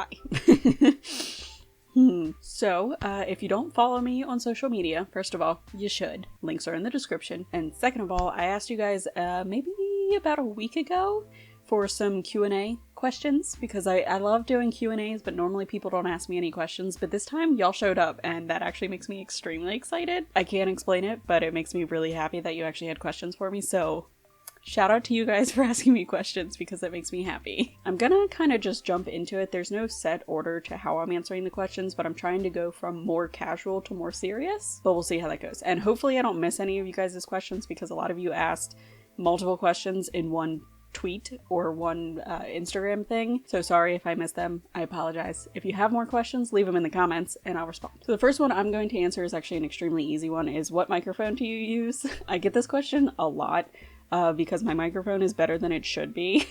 Hi. So, if you don't follow me on social media, first of all, you should. Links are in the description. And second of all, I asked you guys maybe about a week ago for some Q&A questions, because I love doing Q&As, but normally people don't ask me any questions, but this time y'all showed up, and that actually makes me extremely excited. I can't explain it, but it makes me really happy that you actually had questions for me, so shout out to you guys for asking me questions, because that makes me happy. I'm gonna kind of just jump into it. There's no set order to how I'm answering the questions, but I'm trying to go from more casual to more serious, but we'll see how that goes. And hopefully I don't miss any of you guys' questions, because a lot of you asked multiple questions in one tweet or one Instagram thing, so sorry if I missed them. I apologize. If you have more questions, leave them in the comments and I'll respond. So the first one I'm going to answer is actually an extremely easy one, is what microphone do you use? I get this question a lot because my microphone is better than it should be.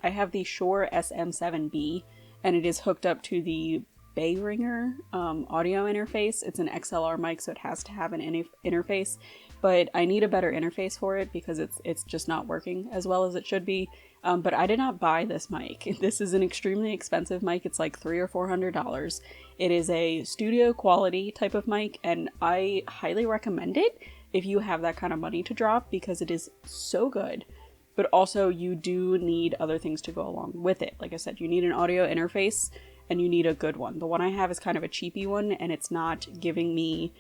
I have the Shure SM7B and it is hooked up to the Behringer audio interface. It's an XLR mic, so it has to have an interface, but I need a better interface for it because it's just not working as well as it should be. But I did not buy this mic. This is an extremely expensive mic. It's like $300 or $400. It is a studio quality type of mic, and I highly recommend it if you have that kind of money to drop, because it is so good. But also you do need other things to go along with it. Like I said, you need an audio interface and you need a good one. The one I have is kind of a cheapy one, and it's not giving me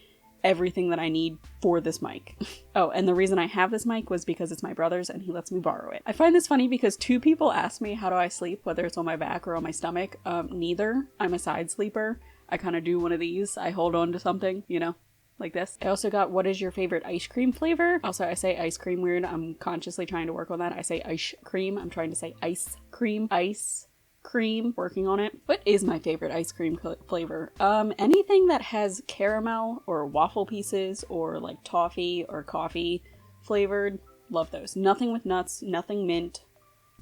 everything that I need for this mic. Oh, and the reason I have this mic was because it's my brother's and he lets me borrow it. I find this funny because 2 people ask me how do I sleep, whether it's on my back or on my stomach. Neither. I'm a side sleeper. I kind of do one of these. I hold on to something, you know, like this. I also got, what is your favorite ice cream flavor? Also, I say ice cream weird. I'm consciously trying to work on that. I say ice cream. I'm trying to say ice cream. Ice cream, working on it. What is my favorite ice cream flavor? Anything that has caramel or waffle pieces or like toffee or coffee flavored. Love those. Nothing with nuts, nothing mint.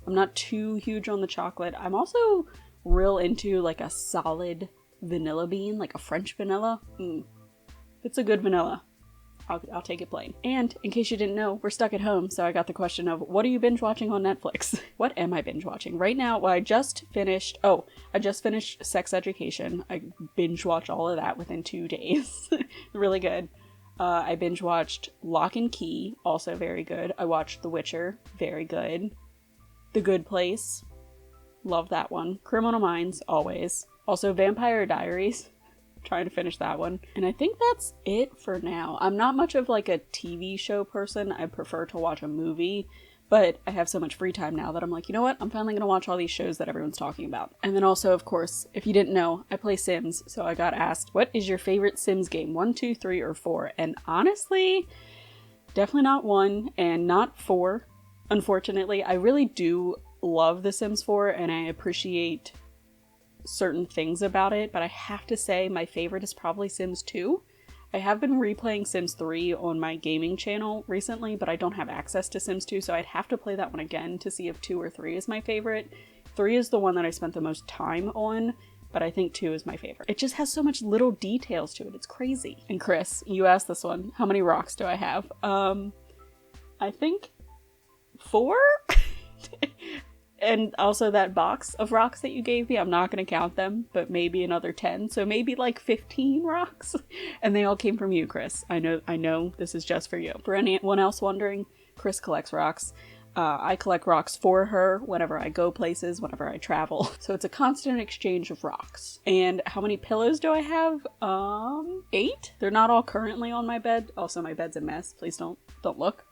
I'm not too huge on the chocolate. I'm also real into like a solid vanilla bean, like a French vanilla. It's a good vanilla. I'll take it plain. And in case you didn't know, we're stuck at home, so I got the question of, what are you binge watching on Netflix? What am I binge watching? Right now, well, I just finished Sex Education. I binge watched all of that within 2 days. Really good. I binge watched Lock and Key, also very good. I watched The Witcher, very good. The Good Place, love that one. Criminal Minds, always. Also Vampire Diaries. Trying to finish that one. And I think that's it for now. I'm not much of like a TV show person. I prefer to watch a movie, but I have so much free time now that I'm like, you know what? I'm finally gonna watch all these shows that everyone's talking about. And then also, of course, if you didn't know, I play Sims, so I got asked, what is your favorite Sims game? 1, 2, 3, or 4? And honestly, definitely not 1 and not 4. Unfortunately, I really do love The Sims 4 and I appreciate certain things about it, but I have to say my favorite is probably Sims 2. I have been replaying Sims 3 on my gaming channel recently, but I don't have access to Sims 2, so I'd have to play that one again to see if 2 or 3 is my favorite. 3 is the one that I spent the most time on, but I think 2 is my favorite. It just has so much little details to it. It's crazy. And Chris, you asked this one. How many rocks do I have? I think 4? And also that box of rocks that you gave me, I'm not going to count them, but maybe another 10. So maybe like 15 rocks. And they all came from you, Chris. I know this is just for you. For anyone else wondering, Chris collects rocks. I collect rocks for her whenever I go places, whenever I travel. So it's a constant exchange of rocks. And how many pillows do I have? 8? They're not all currently on my bed. Also, my bed's a mess. Please don't look.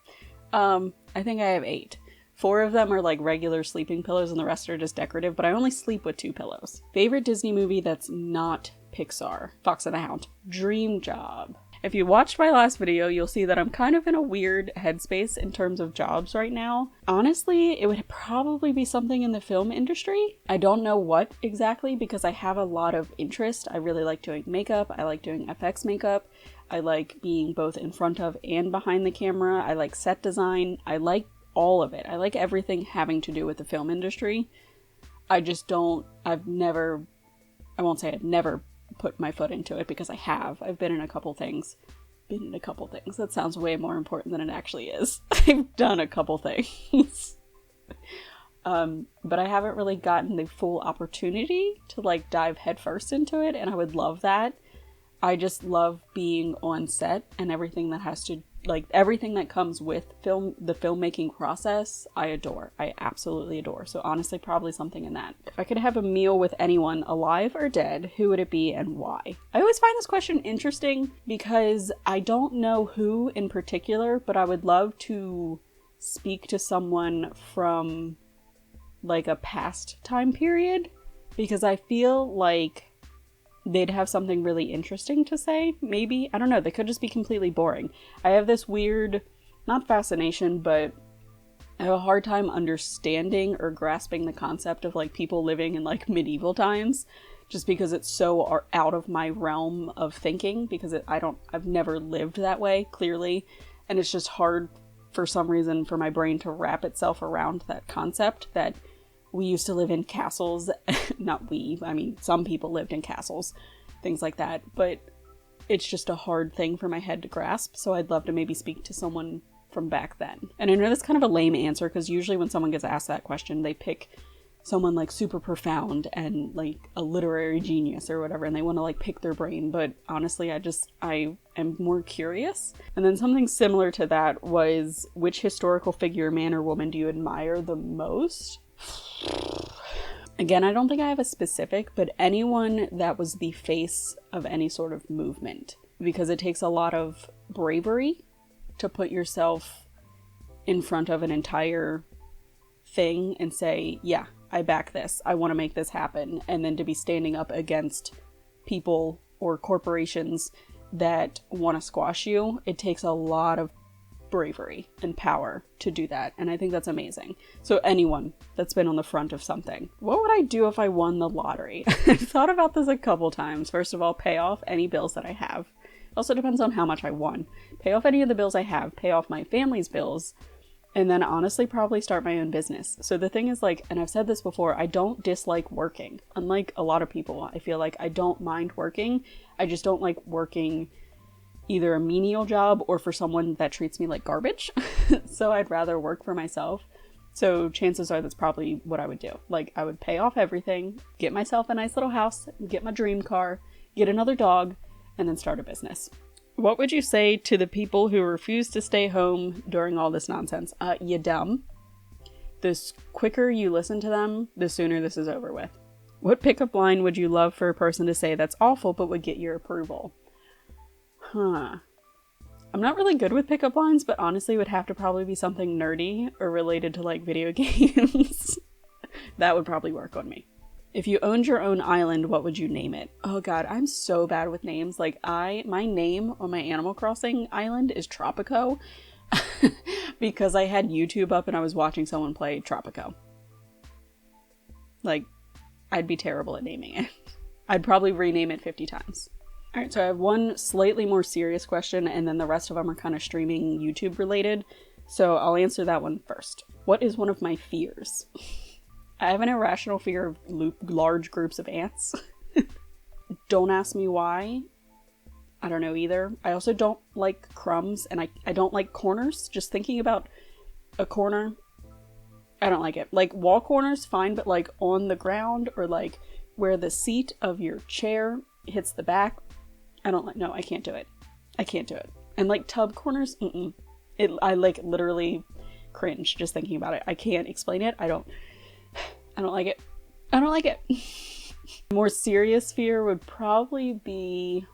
I think I have 8. 4 of them are like regular sleeping pillows and the rest are just decorative, but I only sleep with 2 pillows. Favorite Disney movie that's not Pixar? Fox and the Hound. Dream job. If you watched my last video, you'll see that I'm kind of in a weird headspace in terms of jobs right now. Honestly, it would probably be something in the film industry. I don't know what exactly because I have a lot of interest. I really like doing makeup. I like doing FX makeup. I like being both in front of and behind the camera. I like set design. I like all of it. I like everything having to do with the film industry. I won't say I've never put my foot into it because I have. I've been in a couple things. That sounds way more important than it actually is. I've done a couple things. But I haven't really gotten the full opportunity to like dive headfirst into it, and I would love that. I just love being on set and everything that has to, like, everything that comes with the filmmaking process, I adore. I absolutely adore. So honestly, probably something in that. If I could have a meal with anyone, alive or dead, who would it be and why? I always find this question interesting because I don't know who in particular, but I would love to speak to someone from like a past time period, because I feel like they'd have something really interesting to say, maybe. I don't know, they could just be completely boring. I have this weird, not fascination, but I have a hard time understanding or grasping the concept of like people living in like medieval times, just because it's so out of my realm of thinking, because I've never lived that way, clearly, and it's just hard for some reason for my brain to wrap itself around that concept that we used to live in castles. Not we, I mean, some people lived in castles, things like that, but it's just a hard thing for my head to grasp, so I'd love to maybe speak to someone from back then. And I know that's kind of a lame answer, because usually when someone gets asked that question, they pick someone like super profound and like a literary genius or whatever, and they want to like pick their brain, but honestly, I am more curious. And then something similar to that was, which historical figure, man or woman, do you admire the most? Again, I don't think I have a specific, but anyone that was the face of any sort of movement, because it takes a lot of bravery to put yourself in front of an entire thing and say, yeah, I back this, I want to make this happen, and then to be standing up against people or corporations that want to squash you. It takes a lot of bravery and power to do that, and I think that's amazing. So anyone that's been on the front of something. What would I do if I won the lottery? I've thought about this a couple times. First of all, pay off any bills that I have. Also depends on how much I won. Pay off any of the bills I have, pay off my family's bills, and then honestly probably start my own business. So the thing is, like, and I've said this before, I don't dislike working. Unlike a lot of people, I feel like I don't mind working. I just don't like working either a menial job or for someone that treats me like garbage. So I'd rather work for myself. So chances are that's probably what I would do. Like, I would pay off everything, get myself a nice little house, get my dream car, get another dog, and then start a business. What would you say to the people who refuse to stay home during all this nonsense? You dumb. The quicker you listen to them, the sooner this is over with. What pickup line would you love for a person to say that's awful but would get your approval? I'm not really good with pickup lines, but honestly would have to probably be something nerdy or related to like video games. That would probably work on me. If you owned your own island, what would you name it? Oh god, I'm so bad with names. Like, my name on my Animal Crossing island is Tropico because I had YouTube up and I was watching someone play Tropico. Like, I'd be terrible at naming it. I'd probably rename it 50 times. Alright, so I have one slightly more serious question, and then the rest of them are kind of streaming YouTube related. So I'll answer that one first. What is one of my fears? I have an irrational fear of large groups of ants. Don't ask me why. I don't know either. I also don't like crumbs, and I don't like corners. Just thinking about a corner, I don't like it. Like, wall corners, fine, but like on the ground or like where the seat of your chair hits the back, I don't like, no, I can't do it. I can't do it. And like tub corners, I like literally cringe just thinking about it. I can't explain it. I don't like it. I don't like it. More serious fear would probably be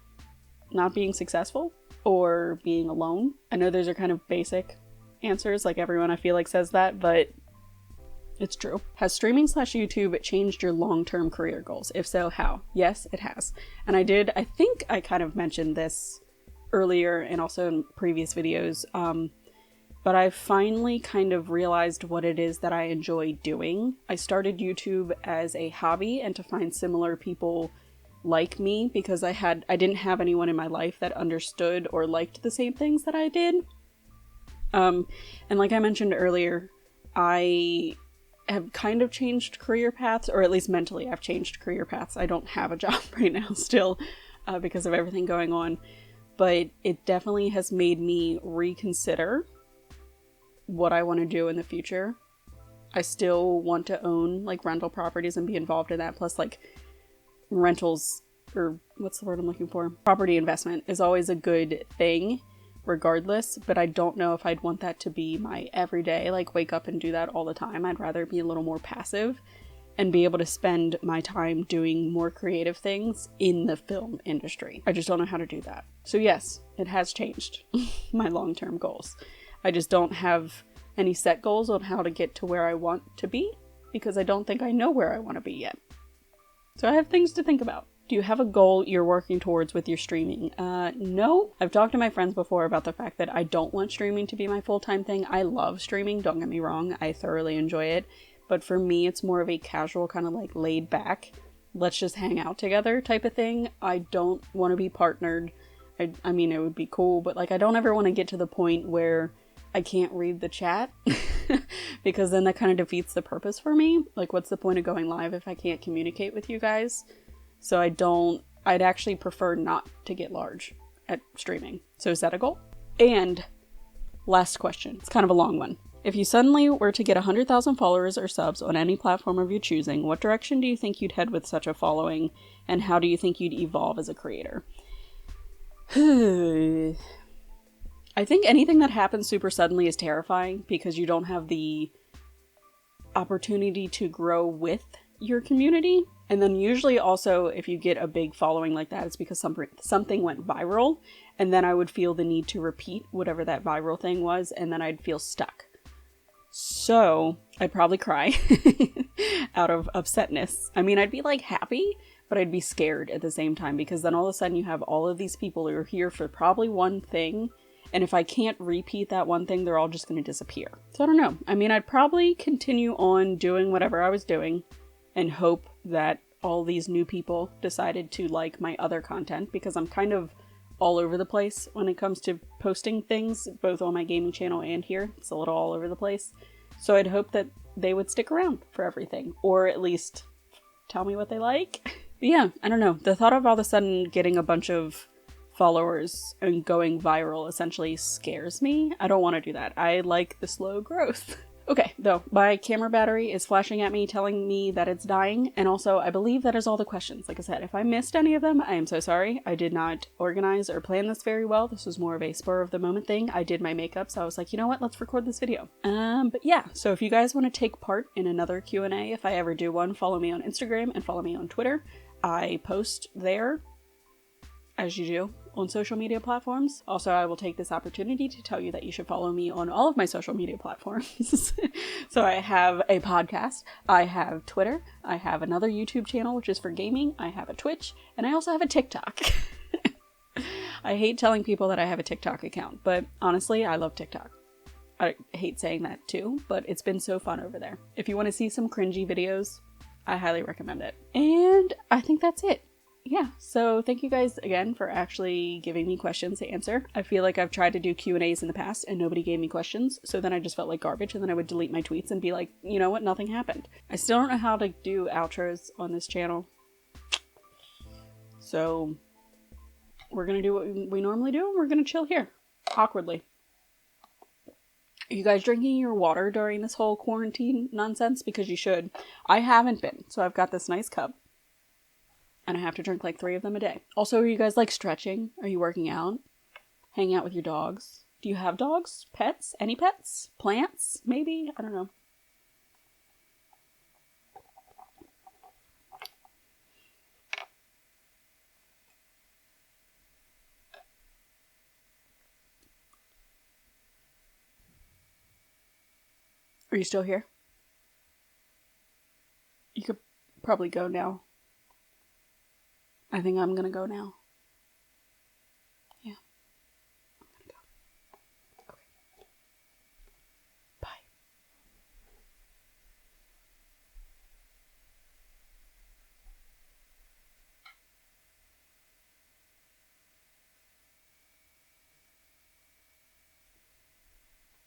not being successful or being alone. I know those are kind of basic answers, like everyone I feel like says that, but it's true. Has streaming/YouTube changed your long-term career goals? If so, how? Yes, it has. And I think I kind of mentioned this earlier and also in previous videos, but I finally kind of realized what it is that I enjoy doing. I started YouTube as a hobby and to find similar people like me, because I didn't have anyone in my life that understood or liked the same things that I did. And like I mentioned earlier, I have kind of changed career paths, or at least mentally I've changed career paths. I don't have a job right now still because of everything going on, but it definitely has made me reconsider what I want to do in the future. I still want to own like rental properties and be involved in that. Plus like rentals, or what's the word I'm looking for? Property investment is always a good thing regardless, but I don't know if I'd want that to be my everyday, like wake up and do that all the time. I'd rather be a little more passive and be able to spend my time doing more creative things in the film industry. I just don't know how to do that. So yes, it has changed my long-term goals. I just don't have any set goals on how to get to where I want to be because I don't think I know where I want to be yet. So I have things to think about. Do you have a goal you're working towards with your streaming? No. I've talked to my friends before about the fact that I don't want streaming to be my full-time thing. I love streaming, don't get me wrong. I thoroughly enjoy it. But for me, it's more of a casual kind of like laid back, let's just hang out together type of thing. I don't want to be partnered. I mean, it would be cool, but like I don't ever want to get to the point where I can't read the chat because then that kind of defeats the purpose for me. Like what's the point of going live if I can't communicate with you guys? So I'd actually prefer not to get large at streaming. So is that a goal? And last question, it's kind of a long one. If you suddenly were to get 100,000 followers or subs on any platform of your choosing, what direction do you think you'd head with such a following, and how do you think you'd evolve as a creator? I think anything that happens super suddenly is terrifying because you don't have the opportunity to grow with your community. And then usually also if you get a big following like that, it's because something went viral, and then I would feel the need to repeat whatever that viral thing was, and then I'd feel stuck. So I'd probably cry out of upsetness. I mean, I'd be like happy, but I'd be scared at the same time because then all of a sudden you have all of these people who are here for probably one thing. And if I can't repeat that one thing, they're all just going to disappear. So I don't know. I mean, I'd probably continue on doing whatever I was doing and hope that all these new people decided to like my other content because I'm kind of all over the place when it comes to posting things, both on my gaming channel and here. It's a little all over the place. So I'd hope that they would stick around for everything, or at least tell me what they like. But yeah, I don't know. The thought of all of a sudden getting a bunch of followers and going viral essentially scares me. I don't want to do that. I like the slow growth. Okay, though, my camera battery is flashing at me, telling me that it's dying, and also I believe that is all the questions. Like I said, if I missed any of them, I am so sorry. I did not organize or plan this very well. This was more of a spur of the moment thing. I did my makeup, so I was like, you know what, let's record this video. But yeah, so if you guys want to take part in another Q&A, if I ever do one, follow me on Instagram and follow me on Twitter. I post there, as you do, on social media platforms. Also, I will take this opportunity to tell you that you should follow me on all of my social media platforms. So I have a podcast, I have Twitter, I have another YouTube channel which is for gaming, I have a Twitch, and I also have a TikTok. I hate telling people that I have a TikTok account, but honestly, I love TikTok. I hate saying that too, but it's been so fun over there. If you want to see some cringy videos, I highly recommend it. And I think that's it. Yeah, so thank you guys again for actually giving me questions to answer. I feel like I've tried to do Q&As in the past and nobody gave me questions, so then I just felt like garbage, and then I would delete my tweets and be like, you know what, nothing happened. I still don't know how to do outros on this channel, so we're gonna do what we normally do, and we're gonna chill here, awkwardly. Are you guys drinking your water during this whole quarantine nonsense? Because you should. I haven't been, so I've got this nice cup. And I have to drink like 3 of them a day. Also, are you guys like stretching? Are you working out? Hanging out with your dogs? Do you have dogs? Pets? Any pets? Plants? Maybe? I don't know. Are you still here? You could probably go now. I think I'm gonna go now.